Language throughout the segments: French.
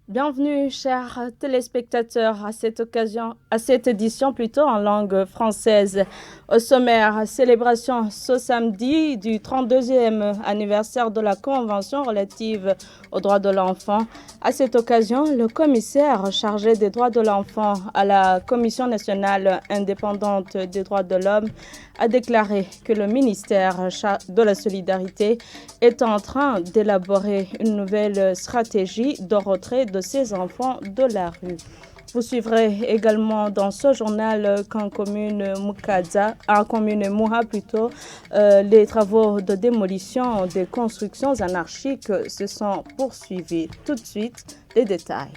Bienvenue, chers téléspectateurs, à cette édition plutôt en langue française. Au sommaire, célébration ce samedi du 32e anniversaire de la Convention relative aux droits de l'enfant. À cette occasion, le commissaire chargé des droits de l'enfant à la Commission nationale indépendante des droits de l'homme a déclaré que le ministère de la Solidarité est en train d'élaborer une nouvelle stratégie de retrait de ces enfants de la rue. Vous suivrez également dans ce journal qu'en commune Mouha les travaux de démolition des constructions anarchiques se sont poursuivis. Tout de suite, les détails.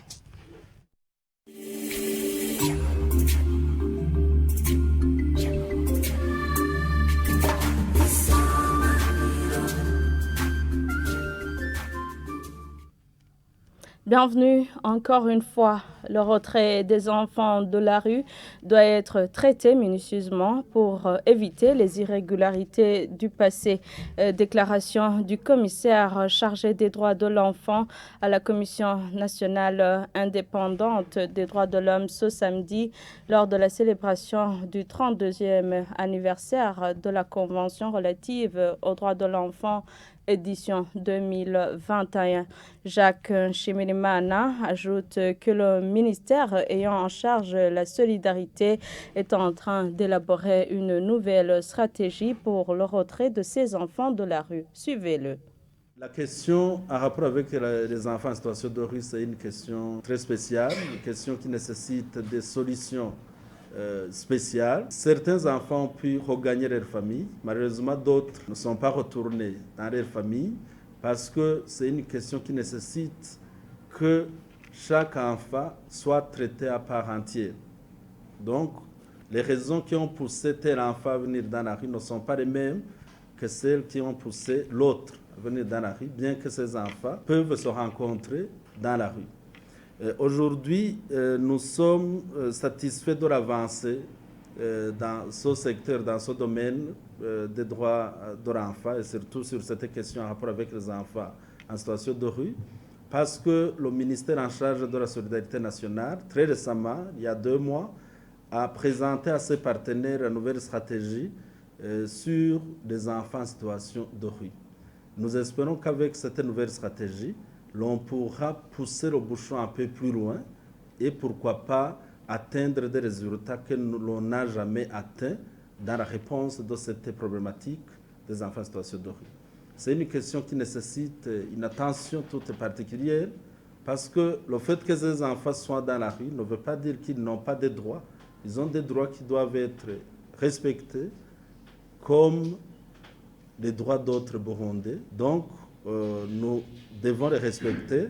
Bienvenue encore une fois. Le retrait des enfants de la rue doit être traité minutieusement pour éviter les irrégularités du passé. Déclaration du commissaire chargé des droits de l'enfant à la Commission nationale indépendante des droits de l'homme ce samedi lors de la célébration du 32e anniversaire de la Convention relative aux droits de l'enfant édition 2021. Jacques Nshimirimana ajoute que le ministère ayant en charge la solidarité est en train d'élaborer une nouvelle stratégie pour le retrait de ces enfants de la rue. Suivez-le. La question en rapport avec les enfants en situation de rue, c'est une question très spéciale, une question qui nécessite des solutions spéciales. Certains enfants ont pu regagner leur famille. Malheureusement, d'autres ne sont pas retournés dans leur famille parce que c'est une question qui nécessite que chaque enfant soit traité à part entière. Donc, les raisons qui ont poussé tel enfant à venir dans la rue ne sont pas les mêmes que celles qui ont poussé l'autre à venir dans la rue, bien que ces enfants peuvent se rencontrer dans la rue. Aujourd'hui, nous sommes satisfaits de l'avancée dans ce secteur, dans ce domaine des droits de l'enfant et surtout sur cette question en rapport avec les enfants en situation de rue, parce que le ministère en charge de la solidarité nationale, très récemment, il y a 2 mois, a présenté à ses partenaires une nouvelle stratégie sur les enfants en situation de rue. Nous espérons qu'avec cette nouvelle stratégie, l'on pourra pousser le bouchon un peu plus loin et pourquoi pas atteindre des résultats que l'on n'a jamais atteints dans la réponse de cette problématique des enfants en situation de rue. C'est une question qui nécessite une attention toute particulière parce que le fait que ces enfants soient dans la rue ne veut pas dire qu'ils n'ont pas de droits. Ils ont des droits qui doivent être respectés comme les droits d'autres Burundais. Donc, nous devons les respecter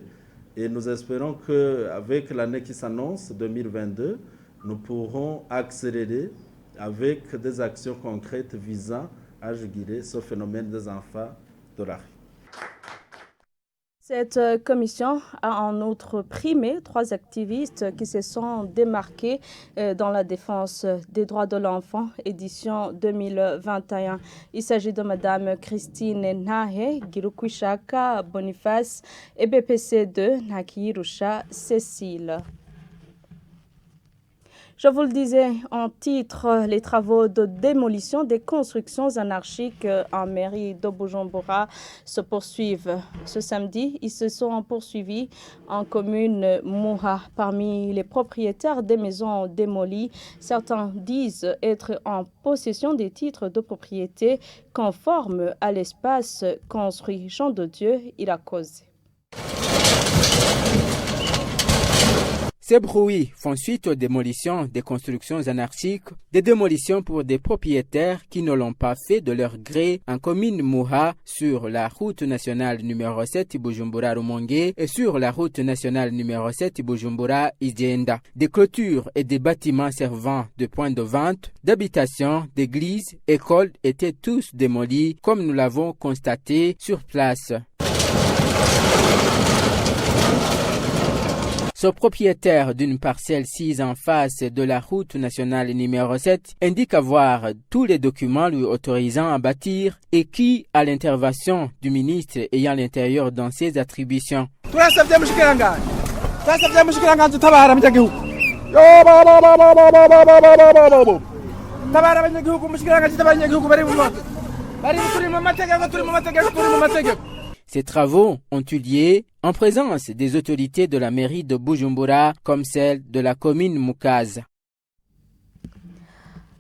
et nous espérons qu'avec l'année qui s'annonce, 2022, nous pourrons accélérer avec des actions concrètes visant à juguler ce phénomène des enfants de la rue. Cette commission a en outre primé 3 activistes qui se sont démarqués dans la défense des droits de l'enfant, édition 2021. Il s'agit de Mme Christine Nahe, Girukwishaka Boniface et BPC2 Nakirusha Cécile. Je vous le disais en titre, les travaux de démolition des constructions anarchiques en mairie de Bujumbura se poursuivent. Ce samedi, ils se sont poursuivis en commune Mouha. Parmi les propriétaires des maisons démolies, certains disent être en possession des titres de propriété conformes à l'espace construit. Jean de Dieu, il a causé. Ces bruits font suite aux démolitions des constructions anarchiques, des démolitions pour des propriétaires qui ne l'ont pas fait de leur gré en commune Mouha sur la route nationale numéro 7 Bujumbura-Rumonge et sur la route nationale numéro 7 Bujumbura-Idienda. Des clôtures et des bâtiments servant de points de vente, d'habitation, d'églises, écoles étaient tous démolis comme nous l'avons constaté sur place. Ce propriétaire d'une parcelle sise en face de la route nationale numéro 7 indique avoir tous les documents lui autorisant à bâtir et qui, à l'intervention du ministre ayant l'intérieur dans ses attributions, Ces travaux ont eu lieu en présence des autorités de la mairie de Bujumbura comme celle de la commune Mukaza.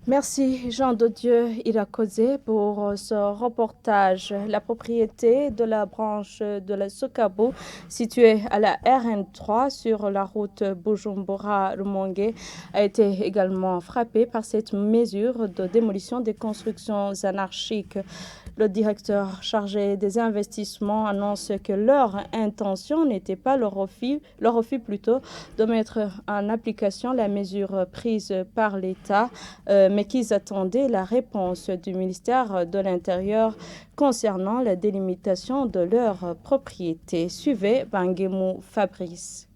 Merci Jean de Dieu Irakoze pour ce reportage. La propriété de la branche de la Sokabo située à la RN3 sur la route Bujumbura-Rumongue a été également frappée par cette mesure de démolition des constructions anarchiques. Le directeur chargé des investissements annonce que leur intention n'était pas le refus plutôt de mettre en application la mesure prise par l'État, mais qu'ils attendaient la réponse du ministère de l'Intérieur concernant la délimitation de leur propriété. Suivez Bangemou Fabrice.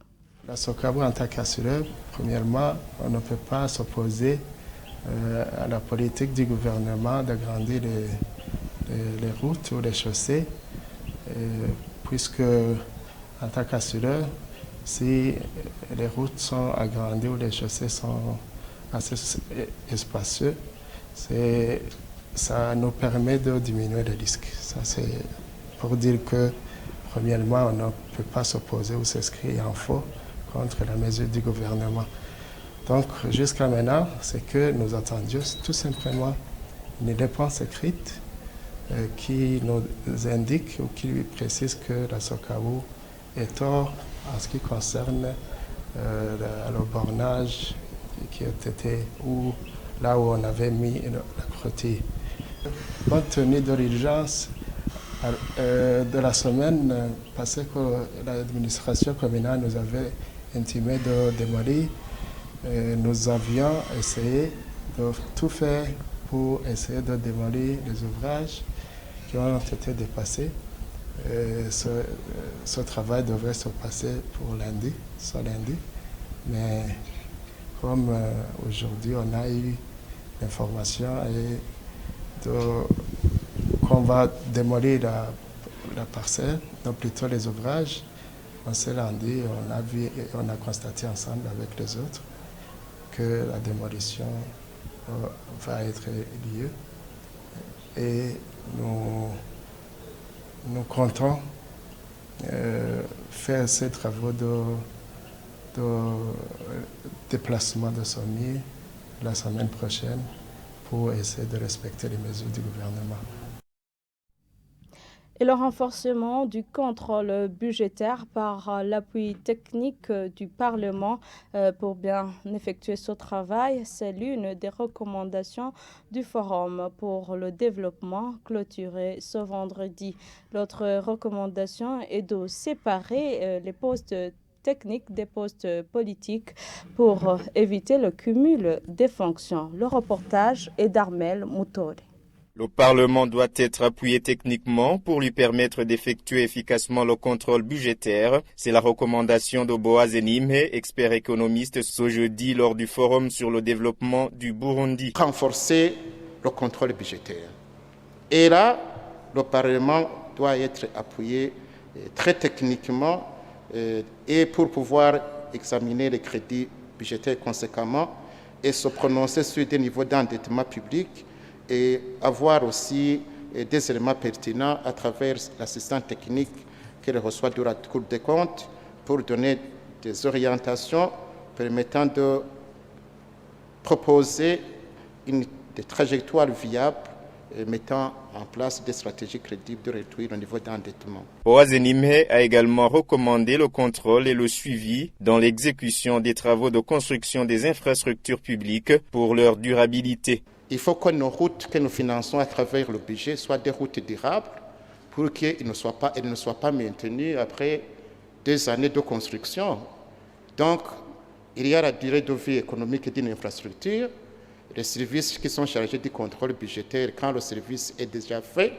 La Sokabo, en tant qu'assureur, premièrement, on ne peut pas s'opposer à la politique du gouvernement d'agrandir les routes ou les chaussées, puisque en tant qu'assureur, si les routes sont agrandies ou les chaussées sont assez spacieux, ça nous permet de diminuer les risques. Ça, c'est pour dire que, premièrement, on ne peut pas s'opposer ou s'inscrire en faux contre la mesure du gouvernement. Donc, jusqu'à maintenant, c'est que nous attendions tout simplement une réponse écrite qui nous indique ou qui précise que la Sokabo est tort en ce qui concerne le bornage qui était là où on avait mis la clôture. Compte tenu de l'urgence de la semaine passée que l'administration communale nous avait intimé de démolir, nous avions essayé de tout faire pour essayer de démolir les ouvrages qui ont été dépassés. Ce travail devrait se passer pour lundi, mais comme aujourd'hui on a eu l'information qu'on va démolir la parcelle, donc plutôt les ouvrages, on s'est rendu, on a constaté ensemble avec les autres que la démolition va être lieu et nous comptons faire ces travaux de déplacement de sommiers la semaine prochaine pour essayer de respecter les mesures du gouvernement. Et le renforcement du contrôle budgétaire par l'appui technique du Parlement pour bien effectuer ce travail, c'est l'une des recommandations du Forum pour le développement clôturé ce vendredi. L'autre recommandation est de séparer les postes techniques des postes politiques pour éviter le cumul des fonctions. Le reportage est d'Armel Moutori. Le Parlement doit être appuyé techniquement pour lui permettre d'effectuer efficacement le contrôle budgétaire. C'est la recommandation de Boaz Enimhe, expert économiste, ce jeudi lors du Forum sur le développement du Burundi. Renforcer le contrôle budgétaire. Et là, le Parlement doit être appuyé très techniquement et pour pouvoir examiner les crédits budgétaires conséquemment et se prononcer sur des niveaux d'endettement public et avoir aussi des éléments pertinents à travers l'assistance technique qu'elle reçoit de la Cour des comptes pour donner des orientations permettant de proposer des trajectoires viables et mettant en place des stratégies crédibles de réduire le niveau d'endettement. Boaz Enimhe a également recommandé le contrôle et le suivi dans l'exécution des travaux de construction des infrastructures publiques pour leur durabilité. Il faut que nos routes que nous finançons à travers le budget soient des routes durables pour qu'elles ne soient pas maintenues après 2 années de construction. Donc, il y a la durée de vie économique d'une infrastructure, les services qui sont chargés du contrôle budgétaire. Quand le service est déjà fait,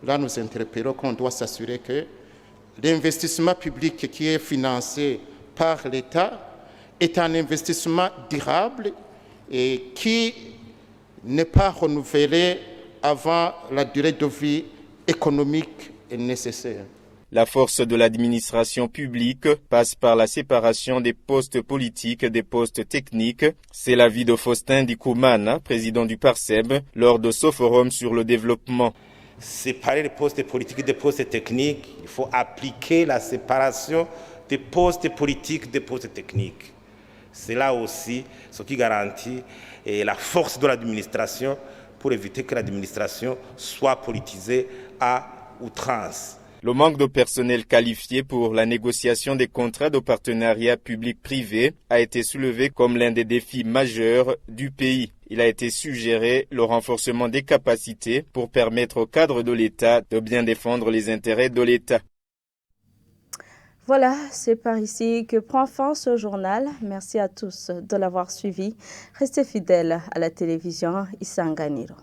là nous interpellons qu'on doit s'assurer que l'investissement public qui est financé par l'État est un investissement durable et qui n'est pas renouvelé avant la durée de vie économique nécessaire. La force de l'administration publique passe par la séparation des postes politiques des postes techniques. C'est l'avis de Faustin Dikoumana, président du PARSEB, lors de ce forum sur le développement. Séparer les postes politiques des postes techniques, il faut appliquer la séparation des postes politiques des postes techniques. C'est là aussi ce qui garantit la force de l'administration pour éviter que l'administration soit politisée à outrance. Le manque de personnel qualifié pour la négociation des contrats de partenariat public-privé a été soulevé comme l'un des défis majeurs du pays. Il a été suggéré le renforcement des capacités pour permettre au cadre de l'État de bien défendre les intérêts de l'État. Voilà, c'est par ici que prend fin ce journal. Merci à tous de l'avoir suivi. Restez fidèles à la télévision Isanganiro.